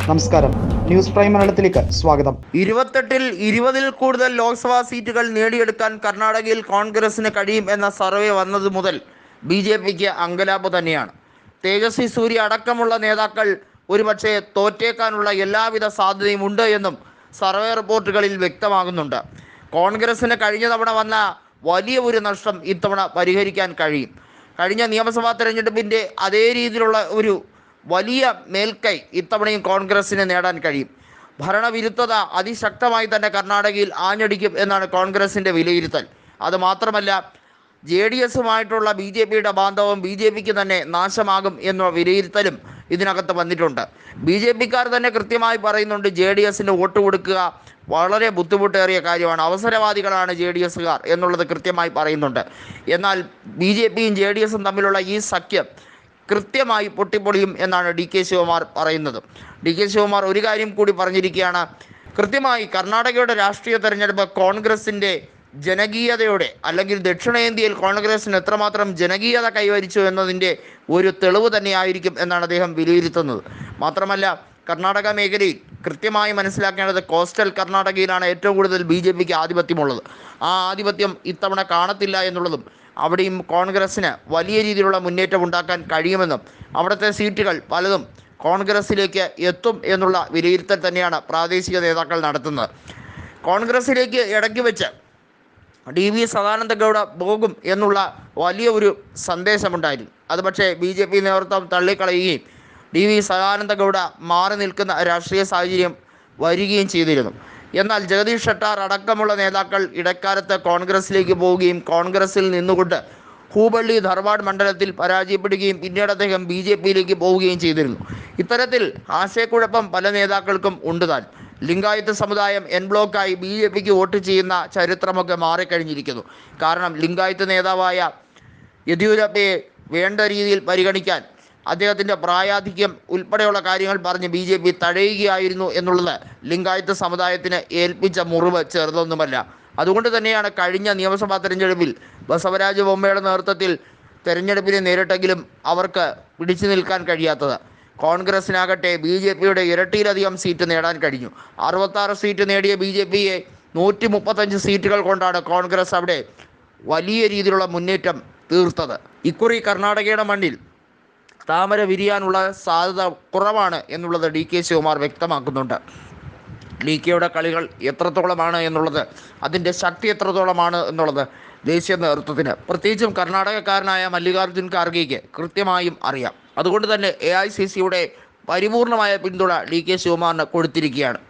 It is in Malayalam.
നമസ്കാരം, ന്യൂസ് പ്രൈം മലയാളത്തിലേക്ക് സ്വാഗതം. 20 കൂടുതൽ ലോക്സഭാ സീറ്റുകൾ നേടിയെടുക്കാൻ കർണാടകയിൽ കോൺഗ്രസിന് കഴിയും എന്ന സർവേ വന്നതു മുതൽ BJPക്ക് അങ്കലാപ്പ് തന്നെയാണ്. തേജസ്വി സൂര്യ അടക്കമുള്ള നേതാക്കൾ ഒരുപക്ഷെ തോറ്റേക്കാനുള്ള എല്ലാവിധ സാധ്യതയും ഉണ്ട് എന്നും സർവേ റിപ്പോർട്ടുകളിൽ വ്യക്തമാകുന്നുണ്ട്. കോൺഗ്രസിന് കഴിഞ്ഞ തവണ വന്ന വലിയ ഒരു നഷ്ടം ഇത്തവണ പരിഹരിക്കാൻ കഴിയും. കഴിഞ്ഞ നിയമസഭാ തെരഞ്ഞെടുപ്പിൻ്റെ അതേ രീതിയിലുള്ള ഒരു വലിയ മേൽക്കൈ ഇത്തവണയും കോൺഗ്രസിന് നേടാൻ കഴിയും. ഭരണവിരുദ്ധത അതിശക്തമായി തന്നെ കർണാടകയിൽ ആഞ്ഞടിക്കും എന്നാണ് കോൺഗ്രസിൻ്റെ വിലയിരുത്തൽ. അതുമാത്രമല്ല, JDSുമായിട്ടുള്ള BJPയുടെ ബാന്ധവം BJPക്ക് തന്നെ നാശമാകും എന്ന വിലയിരുത്തലും ഇതിനകത്ത് വന്നിട്ടുണ്ട്. BJPക്കാർ തന്നെ കൃത്യമായി പറയുന്നുണ്ട്, JDSന് വോട്ട് കൊടുക്കുക വളരെ ബുദ്ധിമുട്ടേറിയ കാര്യമാണ്, അവസരവാദികളാണ് JDSകാർ എന്നുള്ളത് കൃത്യമായി പറയുന്നുണ്ട്. എന്നാൽ BJPയും JDSും തമ്മിലുള്ള ഈ സഖ്യം കൃത്യമായി പൊട്ടിപ്പൊളിയും എന്നാണ് DK ശിവകുമാർ പറയുന്നത്. DK ശിവകുമാർ ഒരു കാര്യം കൂടി പറഞ്ഞിരിക്കുകയാണ്. കൃത്യമായി കർണാടകയുടെ രാഷ്ട്രീയ തെരഞ്ഞെടുപ്പ് കോൺഗ്രസിൻ്റെ ജനകീയതയുടെ, അല്ലെങ്കിൽ ദക്ഷിണേന്ത്യയിൽ കോൺഗ്രസിന് എത്രമാത്രം ജനകീയത കൈവരിച്ചു എന്നതിൻ്റെ ഒരു തെളിവ് തന്നെയായിരിക്കും എന്നാണ് അദ്ദേഹം വിലയിരുത്തുന്നത്. മാത്രമല്ല, കർണാടക മേഖലയിൽ കൃത്യമായി മനസ്സിലാക്കേണ്ടത്, കോസ്റ്റൽ കർണാടകയിലാണ് ഏറ്റവും കൂടുതൽ BJPക്ക് ആധിപത്യമുള്ളത്. ആ ആധിപത്യം ഇത്തവണ കാണത്തില്ല എന്നുള്ളതും അവിടെയും കോൺഗ്രസ്സിന് വലിയ രീതിയിലുള്ള മുന്നേറ്റം ഉണ്ടാക്കാൻ കഴിയുമെന്നും അവിടുത്തെ സീറ്റുകൾ പലതും കോൺഗ്രസ്സിലേക്ക് എത്തും എന്നുള്ള വിലയിരുത്തൽ തന്നെയാണ് പ്രാദേശിക നേതാക്കൾ നടത്തുന്നത്. കോൺഗ്രസ്സിലേക്ക് ഇടയ്ക്ക് വെച്ച് DV സദാനന്ദ ഗൗഡ പോകും എന്നുള്ള വലിയ ഒരു സന്ദേശമുണ്ടായിരുന്നു. അത് പക്ഷേ BJP നേതൃത്വം തള്ളിക്കളയുകയും DV സദാനന്ദ ഗൗഡ മാറി നിൽക്കുന്ന രാഷ്ട്രീയ സാഹചര്യം വരികയും ചെയ്തിരുന്നു. എന്നാൽ ജഗദീഷ് ഷെട്ടാർ അടക്കമുള്ള നേതാക്കൾ ഇടക്കാലത്ത് കോൺഗ്രസ്സിലേക്ക് പോവുകയും കോൺഗ്രസ്സിൽ നിന്നുകൊണ്ട് ഹൂബള്ളി ധാർവാഡ് മണ്ഡലത്തിൽ പരാജയപ്പെടുകയും പിന്നീട് അദ്ദേഹം BJPയിലേക്ക് പോവുകയും ചെയ്തിരുന്നു. ഇത്തരത്തിൽ ആശയക്കുഴപ്പം പല നേതാക്കൾക്കും ഉണ്ട് താൻ. ലിംഗായത്ത് സമുദായം N ബ്ലോക്കായി BJPക്ക് വോട്ട് ചെയ്യുന്ന ചരിത്രമൊക്കെ മാറിക്കഴിഞ്ഞിരിക്കുന്നു. കാരണം ലിംഗായത്ത് നേതാവായ യെദ്യൂരപ്പയെ വേണ്ട രീതിയിൽ പരിഗണിക്കാൻ അദ്ദേഹത്തിൻ്റെ പ്രായാധിക്യം ഉൾപ്പെടെയുള്ള കാര്യങ്ങൾ പറഞ്ഞ് BJP തഴയുകയായിരുന്നു എന്നുള്ളത് ലിംഗായത്ത് സമുദായത്തിന് ഏൽപ്പിച്ച മുറിവ് ചെറുതൊന്നുമല്ല. അതുകൊണ്ട് തന്നെയാണ് കഴിഞ്ഞ നിയമസഭാ തെരഞ്ഞെടുപ്പിൽ ബസവരാജ ബൊമ്മയുടെ നേതൃത്വത്തിൽ തെരഞ്ഞെടുപ്പിനെ നേരിട്ടെങ്കിലും അവർക്ക് പിടിച്ചു നിൽക്കാൻ കഴിയാത്തത്. കോൺഗ്രസിനാകട്ടെ BJPയുടെ ഇരട്ടിയിലധികം സീറ്റ് നേടാൻ കഴിഞ്ഞു. 66 സീറ്റ് നേടിയ BJPയെ 135 സീറ്റുകൾ കൊണ്ടാണ് കോൺഗ്രസ് അവിടെ വലിയ രീതിയിലുള്ള മുന്നേറ്റം തീർത്തത്. ഇക്കുറി കർണാടകയുടെ മണ്ണിൽ താമര വിരിയാനുള്ള സാധ്യത കുറവാണ് എന്നുള്ളത് DK ശിവകുമാർ വ്യക്തമാക്കുന്നുണ്ട്. DKയുടെ കളികൾ എത്രത്തോളമാണ് എന്നുള്ളത്, അതിൻ്റെ ശക്തി എത്രത്തോളമാണ് എന്നുള്ളത് ദേശീയ നേതൃത്വത്തിന്, പ്രത്യേകിച്ചും കർണാടകക്കാരനായ മല്ലികാർജ്ജുൻ ഖാർഗെയ്ക്ക് കൃത്യമായും അറിയാം. അതുകൊണ്ട് തന്നെ AICCയുടെ പരിപൂർണമായ പിന്തുണ DK ശിവകുമാറിന് കൊടുത്തിരിക്കുകയാണ്.